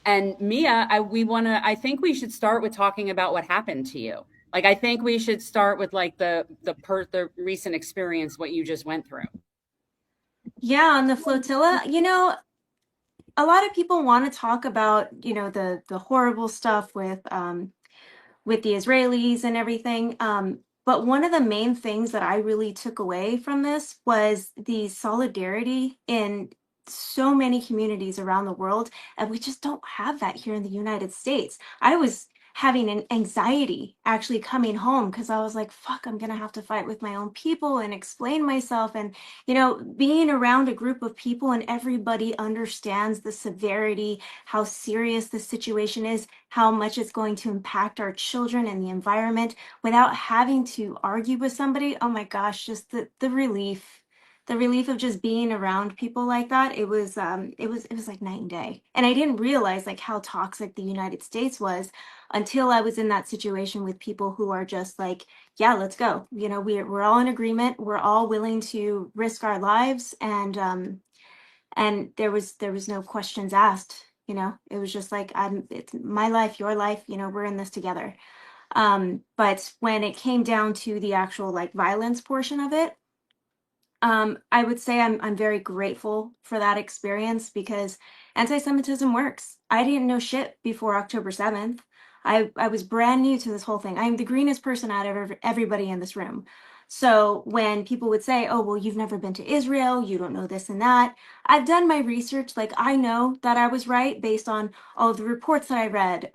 And Mia, I think we should start with talking about what happened to you. Like, I think we should start with like the recent experience, what you just went through. Yeah, on the flotilla, a lot of people want to talk about, the horrible stuff with the Israelis and everything. But one of the main things that I really took away from this was the solidarity in so many communities around the world, and we just don't have that here in the United States. I was having an anxiety actually coming home because I was like, fuck, I'm gonna have to fight with my own people and explain myself. And, being around a group of people and everybody understands the severity, how serious the situation is, how much it's going to impact our children and the environment without having to argue with somebody. Oh my gosh, just the relief. The relief of just being around people like that, it was like night and day. And I didn't realize like how toxic the United States was until I was in that situation with people who are just like, yeah, let's go. We're all in agreement. We're all willing to risk our lives, and there was no questions asked. It was just like, it's my life, your life, we're in this together. But when it came down to the actual like violence portion of it, I would say I'm very grateful for that experience because anti-Semitism works. I didn't know shit before October 7th. I was brand new to this whole thing. I'm the greenest person out of everybody in this room. So when people would say, "Oh, well, you've never been to Israel, you don't know this and that," I've done my research. Like I know that I was right based on all of the reports that I read,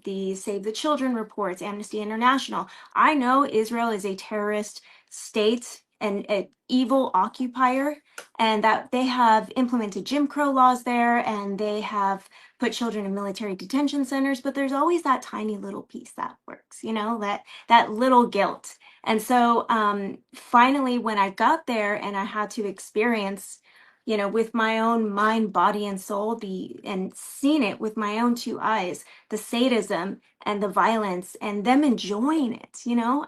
the Save the Children reports, Amnesty International. I know Israel is a terrorist state and an evil occupier, and that they have implemented Jim Crow laws there, and they have put children in military detention centers. But there's always that tiny little piece that works, that little guilt. And so finally, when I got there and I had to experience, with my own mind, body, and soul, and seen it with my own two eyes, the sadism and the violence and them enjoying it.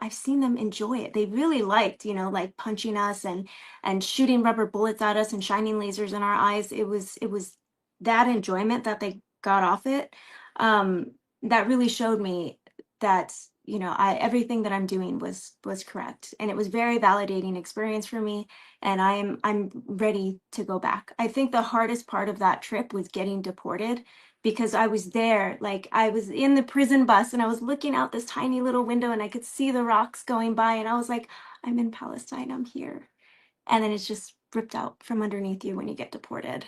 I've seen them enjoy it. They really liked, like punching us and shooting rubber bullets at us and shining lasers in our eyes. It was that enjoyment that they got off it, that really showed me that, I everything that I'm doing was correct, and it was very validating experience for me, and I'm ready to go back. I think the hardest part of that trip was getting deported, because I was there, like I was in the prison bus and I was looking out this tiny little window and I could see the rocks going by, and I was like, I'm in Palestine, I'm here. And then it's just ripped out from underneath you when you get deported.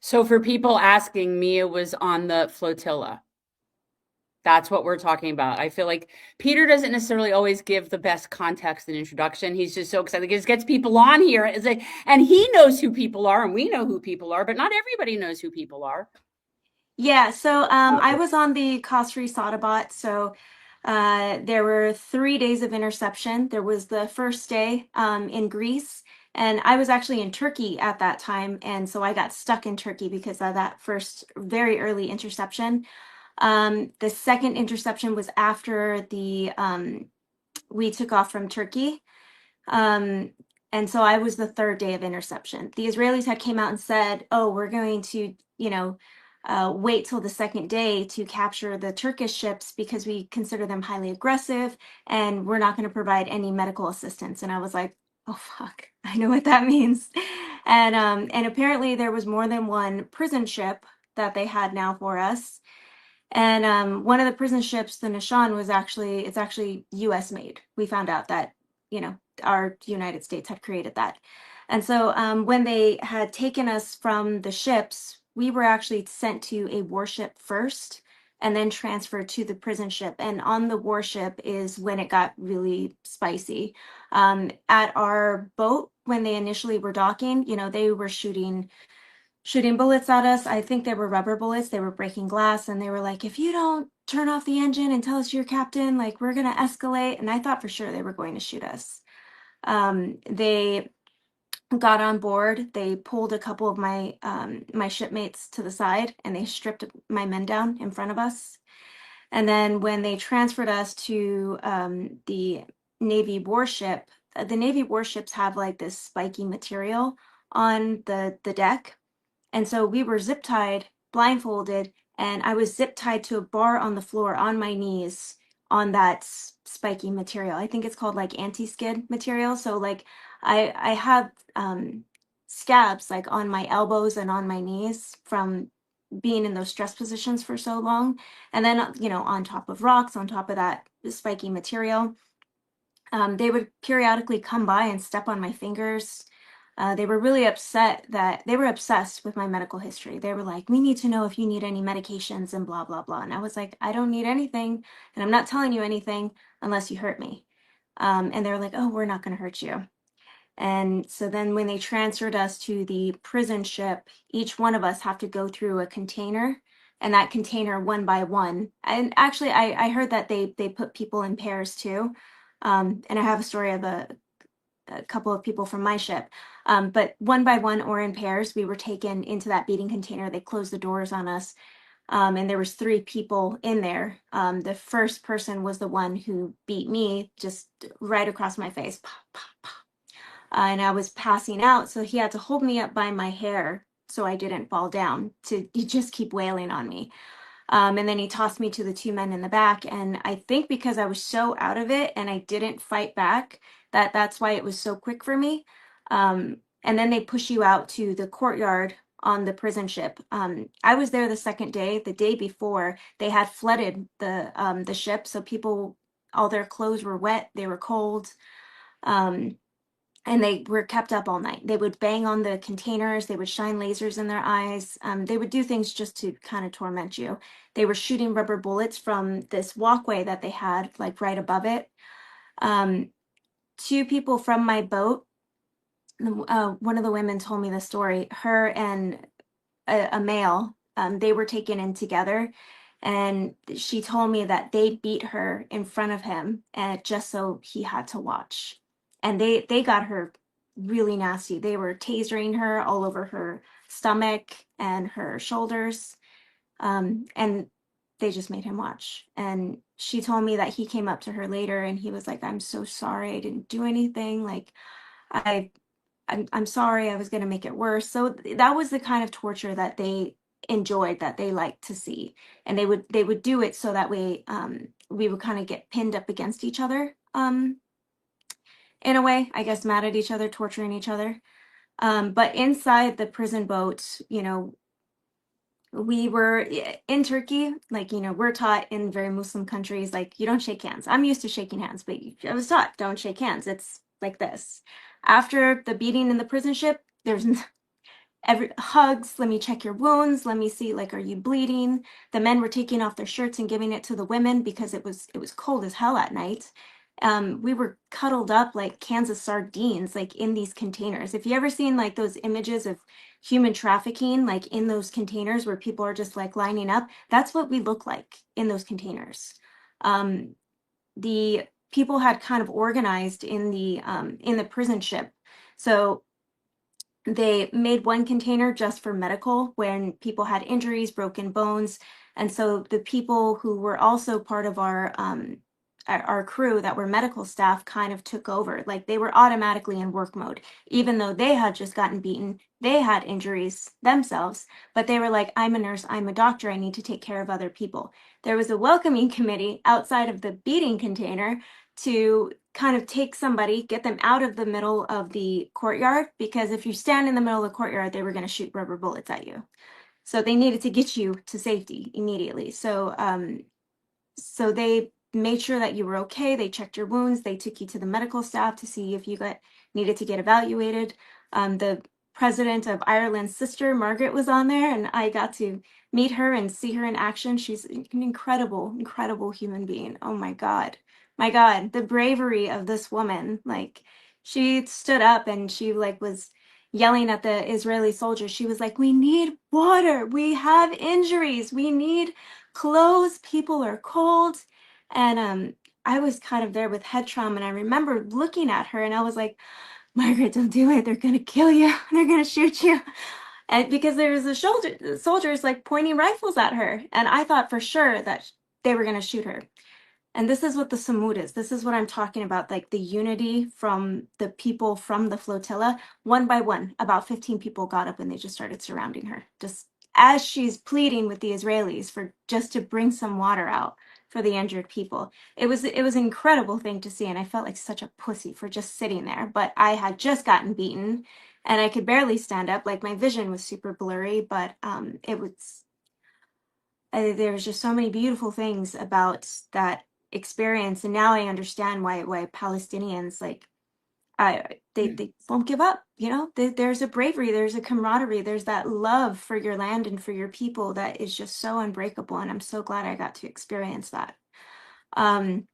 So for people asking, Mia was on the flotilla. That's what we're talking about. I feel like Peter doesn't necessarily always give the best context and introduction. He's just so excited. He just gets people on here. It's like, and he knows who people are, and we know who people are, but not everybody knows who people are. Yeah, so I was on the cost-free Sadabot. So there were 3 days of interception. There was the first day in Greece, and I was actually in Turkey at that time, and so I got stuck in Turkey because of that first very early interception. The second interception was after the we took off from Turkey. Um, and so I was the third day of interception. The Israelis had came out and said, "Oh, we're going to, wait till the second day to capture the Turkish ships because we consider them highly aggressive, and we're not going to provide any medical assistance." And I was like, "Oh fuck, I know what that means." And apparently there was more than one prison ship that they had now for us. And one of the prison ships, the Nishan, it's actually U.S. made. We found out that, our United States had created that. And so when they had taken us from the ships, we were actually sent to a warship first and then transferred to the prison ship. And on the warship is when it got really spicy. At our boat, when they initially were docking, they were shooting bullets at us. I think they were rubber bullets. They were breaking glass, and they were like, "If you don't turn off the engine and tell us you're captain, like we're gonna escalate." And I thought for sure they were going to shoot us. They got on board. They pulled a couple of my shipmates to the side, and they stripped my men down in front of us. And then when they transferred us to the Navy warship, the Navy warships have like this spiky material on the deck, And so we were zip tied, blindfolded, and I was zip tied to a bar on the floor on my knees on that spiky material. I think it's called like anti-skid material. So like I have scabs like on my elbows and on my knees from being in those stress positions for so long. And then, you know, on top of rocks, on top of that spiky material, they would periodically come by and step on my fingers. They were really upset that they were obsessed with my medical history. They were like, we need to know if you need any medications and blah, blah, blah. And I was like, I don't need anything. And I'm not telling you anything unless you hurt me. And they were like, oh, we're not going to hurt you. And so then when they transferred us to the prison ship, each one of us have to go through a container, and that container one by one. And actually, I heard that they put people in pairs too. And I have a story of a couple of people from my ship. But one by one or in pairs, we were taken into that beating container. They closed the doors on us. And there was three people in there. The first person was the one who beat me just right across my face. Pop, pop, pop. And I was passing out, so he had to hold me up by my hair so I didn't fall down to just keep wailing on me. And then he tossed me to the two men in the back. And I think because I was so out of it and I didn't fight back, that's why it was so quick for me. And then they push you out to the courtyard on the prison ship. I was there the second day. The day before, they had flooded the ship, so people, all their clothes were wet. They were cold. And they were kept up all night. They would bang on the containers. They would shine lasers in their eyes. They would do things just to kind of torment you. They were shooting rubber bullets from this walkway that they had, like right above it. Two people from my boat, one of the women told me the story. Her and a male, they were taken in together. And she told me that they beat her in front of him, and just so he had to watch. And they got her really nasty. They were tasering her all over her stomach and her shoulders. And they just made him watch. And she told me that he came up to her later and he was like, I'm so sorry, I didn't do anything. Like, I I'm sorry, I was going to make it worse. So that was the kind of torture that they enjoyed, that they liked to see. And they would do it so that way we would kind of get pinned up against each other, in a way, I guess, mad at each other, torturing each other. But inside the prison boat, you know, we were in Turkey, like, you know, we're taught in very Muslim countries, like, you don't shake hands. I'm used to shaking hands, but I was taught, don't shake hands. It's like this. After the beating in the prison ship, there's every hugs, let me check your wounds, let me see, like, are you bleeding? The men were taking off their shirts and giving it to the women because it was cold as hell at night. We were cuddled up like cans of sardines, like in these containers. If you ever seen like those images of human trafficking, like in those containers where people are just like lining up, that's what we look like in those containers. The people had kind of organized in the prison ship. So they made one container just for medical when people had injuries, broken bones. And so the people who were also part of our crew that were medical staff kind of took over. Like they were automatically in work mode, even though they had just gotten beaten. They had injuries themselves, but they were like, I'm a nurse, I'm a doctor, I need to take care of other people. There was a welcoming committee outside of the beating container to kind of take somebody, get them out of the middle of the courtyard, because if you stand in the middle of the courtyard, they were going to shoot rubber bullets at you. So they needed to get you to safety immediately. So they made sure that you were okay. They checked your wounds. They took you to the medical staff to see if you needed to get evaluated. The president of Ireland's sister, Margaret, was on there, and I got to meet her and see her in action. She's an incredible, incredible human being. Oh my God. My God, the bravery of this woman. Like, she stood up and she like was yelling at the Israeli soldiers. She was like, we need water. We have injuries. We need clothes. People are cold. And I was kind of there with head trauma. And I remember looking at her and I was like, Margaret, don't do it. They're going to kill you. They're going to shoot you. And because there was soldiers like pointing rifles at her. And I thought for sure that they were going to shoot her. And this is what the Samud is. This is what I'm talking about, like the unity from the people from the flotilla. One by one, about 15 people got up and they just started surrounding her, just as she's pleading with the Israelis for just to bring some water out for the injured people. It was an incredible thing to see, and I felt like such a pussy for just sitting there. But I had just gotten beaten, and I could barely stand up. Like my vision was super blurry, but it was there was just so many beautiful things about that experience, and now I understand why Palestinians like they won't give up. You know, there's a bravery, there's a camaraderie, there's that love for your land and for your people that is just so unbreakable, and I'm so glad I got to experience that. Um,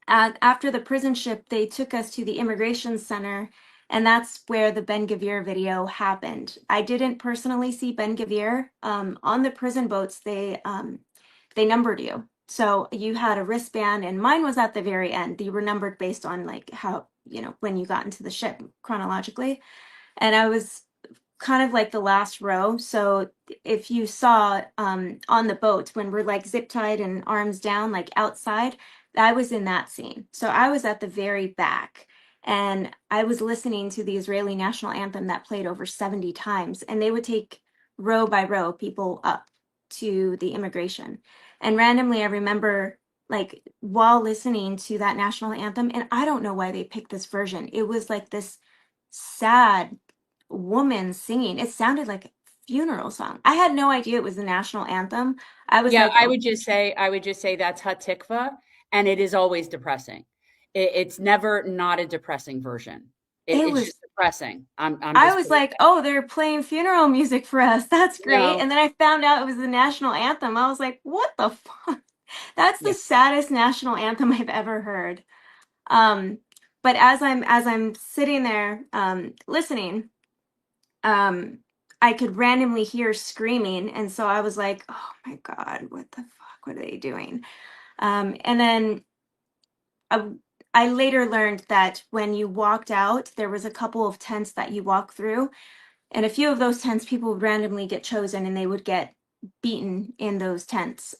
After the prison ship, they took us to the immigration center, and that's where the Ben Gavir video happened. I didn't personally see Ben Gavir. On the prison boats, they numbered you. So you had a wristband, and mine was at the very end. You were numbered based on like how, when you got into the ship chronologically. And I was kind of like the last row. So if you saw on the boat when we're like zip tied and arms down, like outside, I was in that scene. So I was at the very back, and I was listening to the Israeli national anthem that played over 70 times, and they would take row by row people up to the immigration. And randomly, I remember like while listening to that national anthem, and I don't know why they picked this version. It was like this sad woman singing. It sounded like a funeral song. I had no idea it was the national anthem. I was Yeah, like, oh, I would just say that's Hatikva, and it is always depressing. It's never not a depressing version. it It's was. just depressing. I'm I just was putting like, oh, they're playing funeral music for us. That's great. no, And then I found out it was the national anthem. I was like, what the fuck? That's the yeah. saddest national anthem I've ever heard. Um, but as I'm sitting there listening, um, I could randomly hear screaming, and so I was like, "Oh my God, what the fuck? What are they doing?" And then I, I later learned that when you walked out, there was a couple of tents that you walk through, and a few of those tents, people would randomly get chosen, and they would get beaten in those tents.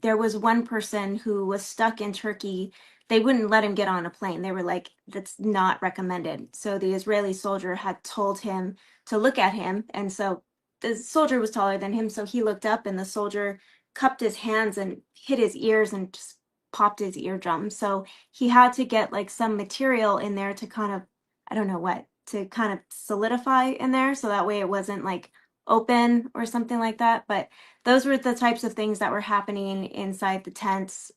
There was one person who was stuck in Turkey. They wouldn't let him get on a plane. They were like, that's not recommended. So the Israeli soldier had told him to look at him. And so the soldier was taller than him. So he looked up, and the soldier cupped his hands and hit his ears and just popped his eardrum. So he had to get like some material in there to kind of, I don't know what, to kind of solidify in there. So that way it wasn't like open or something like that. But those were the types of things that were happening inside the tents.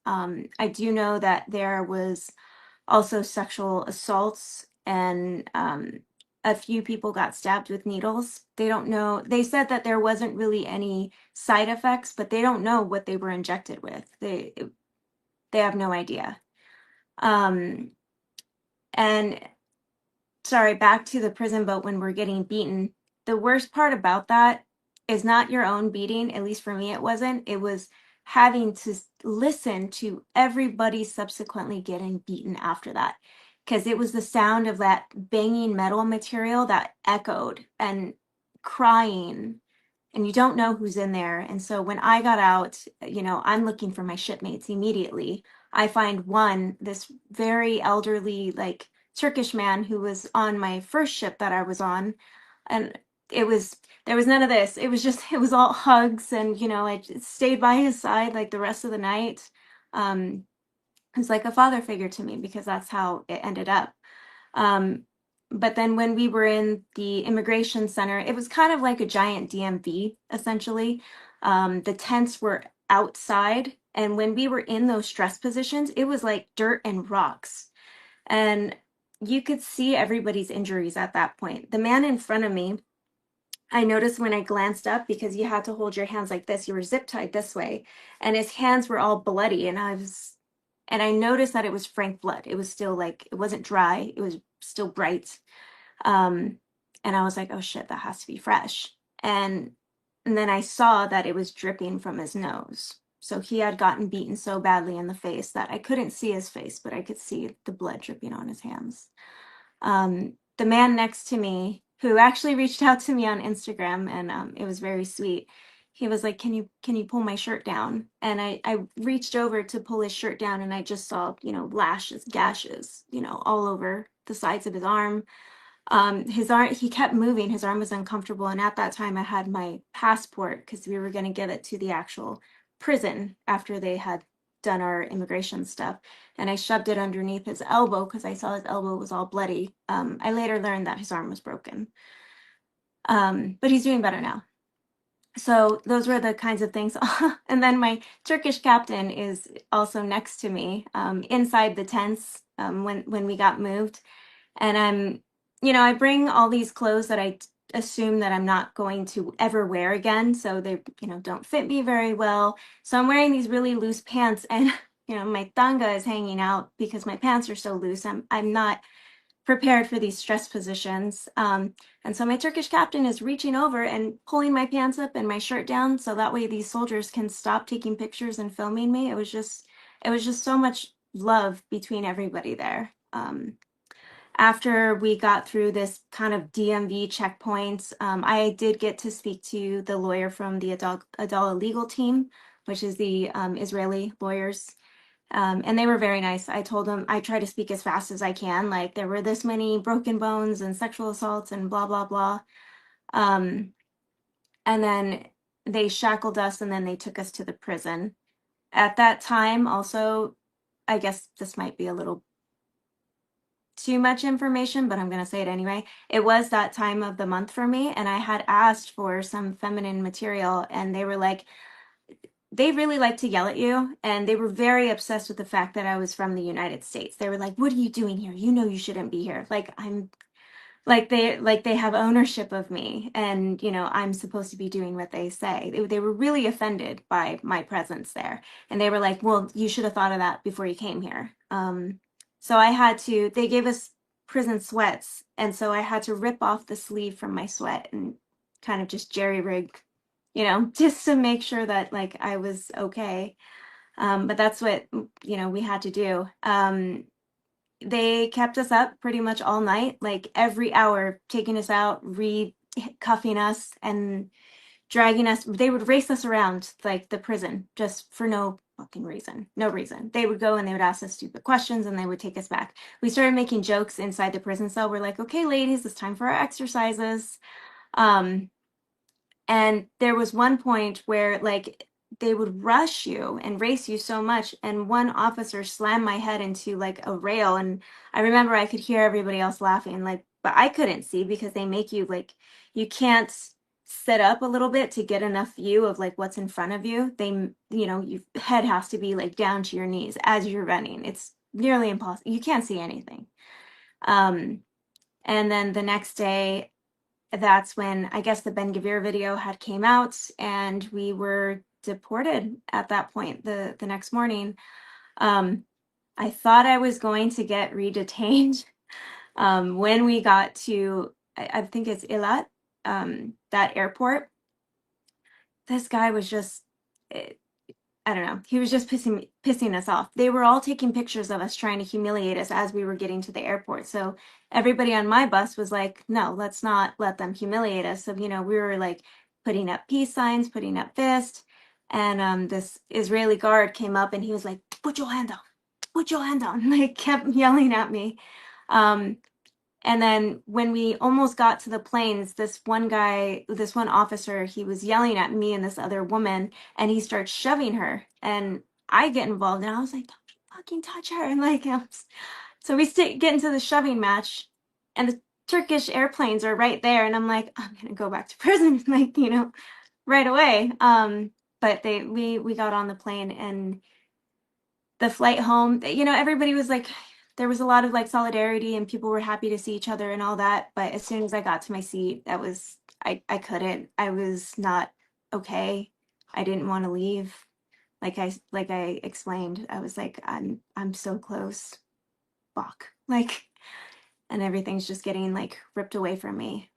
I do know that there was also sexual assaults, and a few people got stabbed with needles. They don't know. They said that there wasn't really any side effects, but they don't know what they were injected with. They have no idea. Um, and sorry, back to the prison boat when we're getting beaten. The worst part about that is not your own beating, at least for me, it wasn't. It was having to listen to everybody subsequently getting beaten after that. Because it was the sound of that banging metal material that echoed and crying, and you don't know who's in there. And so when I got out, I'm looking for my shipmates immediately. I find one, this very elderly, like Turkish man who was on my first ship that I was on. And it was, there was none of this. It was just, it was all hugs. And, I just stayed by his side like the rest of the night. Um, it was like a father figure to me because that's how it ended up. Um, but then when we were in the immigration center, it was kind of like a giant DMV, essentially. The tents were outside. And when we were in those stress positions, it was like dirt and rocks. And you could see everybody's injuries at that point. The man in front of me, I noticed when I glanced up, because you had to hold your hands like this, you were zip tied this way, and his hands were all bloody. And I noticed that it was frank blood. It was still like, it wasn't dry, it was still bright. Um, and I was like, oh shit, that has to be fresh. And and then I saw that it was dripping from his nose. So he had gotten beaten so badly in the face that I couldn't see his face, but I could see the blood dripping on his hands. The man next to me, who actually reached out to me on Instagram, and it was very sweet. he was like, can you pull my shirt down? And I reached over to pull his shirt down, and I just saw, lashes, gashes, all over the sides of his arm. His arm, he kept moving. His arm was uncomfortable. And at that time, I had my passport because we were going to give it to the actual prison after they had done our immigration stuff. And I shoved it underneath his elbow because I saw his elbow was all bloody. I later learned that his arm was broken. But he's doing better now. So those were the kinds of things. And then my Turkish captain is also next to me, inside the tents, when we got moved. And I bring all these clothes that I assume that I'm not going to ever wear again. So they, don't fit me very well. So I'm wearing these really loose pants, and, my tanga is hanging out because my pants are so loose. I'm not prepared for these stress positions. And so my Turkish captain is reaching over and pulling my pants up and my shirt down so that way these soldiers can stop taking pictures and filming me. It was just so much love between everybody there. After we got through this kind of DMV checkpoint, I did get to speak to the lawyer from the Adala legal team, which is the Israeli lawyers. And they were very nice. I told them I try to speak as fast as I can. Like, there were this many broken bones and sexual assaults and blah, blah, blah. Um, and then they shackled us, and then they took us to the prison. At that time, also, I guess this might be a little too much information, but I'm going to say it anyway. It was that time of the month for me, and I had asked for some feminine material, and they were like, they really like to yell at you, and they were very obsessed with the fact that I was from the United States. They were like, "What are you doing here? You know you shouldn't be here." Like, I'm like they have ownership of me, and I'm supposed to be doing what they say. They were really offended by my presence there, and they were like, "Well, you should have thought of that before you came here." So they gave us prison sweats, and so I had to rip off the sleeve from my sweat and kind of just jerry rig, just to make sure that like I was okay. But that's what, we had to do. They kept us up pretty much all night, like every hour, taking us out, cuffing us and dragging us. They would race us around like the prison just for no fucking reason. No reason. They would go and they would ask us stupid questions, and they would take us back. We started making jokes inside the prison cell. We're like, "Okay, ladies, it's time for our exercises." Um, and there was one point where like they would rush you and race you so much, and one officer slammed my head into like a rail, and I remember I could hear everybody else laughing, like, but I couldn't see because they make you like, you can't sit up a little bit to get enough view of like what's in front of you. Your head has to be like down to your knees as you're running. It's nearly impossible. You can't see anything. um and then the next day, that's when I guess the Ben Gavir video had came out, and we were deported at that point the next morning. Um, I thought I was going to get redetained. When we got to, I think it's Eilat, that airport, this guy was just, eh, I don't know. He was just pissing us off. They were all taking pictures of us trying to humiliate us as we were getting to the airport. So everybody on my bus was like, "No, let's not let them humiliate us." So, we were like putting up peace signs, putting up fists. And this Israeli guard came up, and he was like, "Put your hand down. Put your hand down." Like, kept yelling at me. Um, and then when we almost got to the planes, this one officer, he was yelling at me and this other woman, and he starts shoving her. And I get involved, and I was like, "Don't you fucking touch her." And like, so we get into the shoving match, and the Turkish airplanes are right there. And I'm like, "I'm gonna go back to prison," like, right away. But we got on the plane, and the flight home, everybody was like, there was a lot of like solidarity, and people were happy to see each other and all that. But as soon as I got to my seat, I couldn't. I was not okay. I didn't want to leave. Like I explained, I was like, I'm so close. Fuck. Like, and everything's just getting like ripped away from me.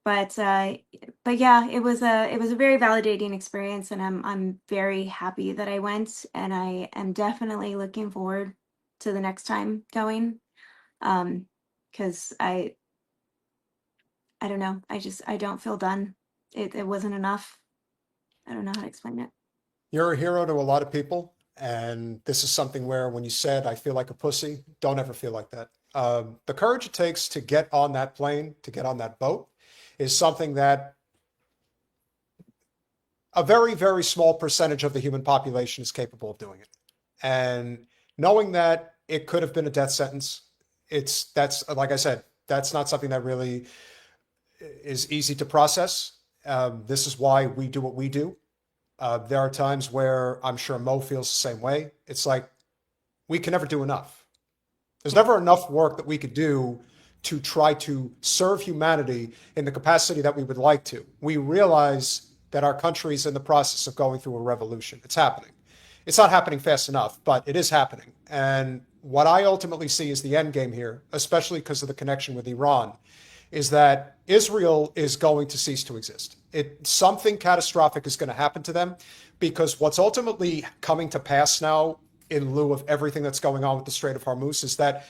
But yeah, it was a very validating experience, and I'm very happy that I went, and I am definitely looking forward to the next time going. Because I don't know, I don't feel done. it wasn't enough. I don't know how to explain it. You're a hero to a lot of people. And this is something where when you said, I feel like a pussy, don't ever feel like that. The courage it takes to get on that plane, to get on that boat, is something that a very, very small percentage of the human population is capable of doing it. And knowing that it could have been a death sentence, that's like I said, that's not something that really is easy to process. This is why we do what we do. There are times where I'm sure Mo feels the same way. It's like we can never do enough. There's never enough work that we could do to try to serve humanity in the capacity that we would like to. We realize that our country is in the process of going through a revolution. It's happening. It's not happening fast enough, but it is happening. And what I ultimately see is the end game here, especially because of the connection with Iran, is that Israel is going to cease to exist. Something catastrophic is going to happen to them, because what's ultimately coming to pass now, in lieu of everything that's going on with the Strait of Hormuz, is that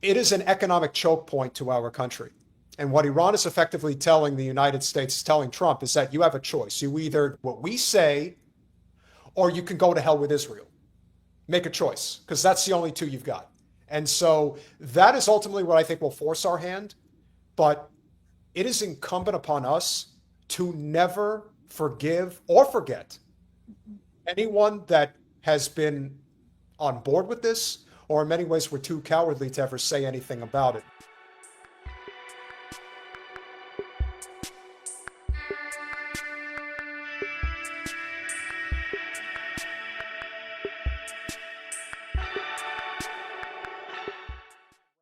it is an economic choke point to our country. And what Iran is effectively telling the United States, telling Trump, is that you have a choice. You either what we say, or you can go to hell with Israel. Make a choice, because that's the only two you've got. And so that is ultimately what I think will force our hand. But it is incumbent upon us to never forgive or forget anyone that has been on board with this, or in many ways were too cowardly to ever say anything about it.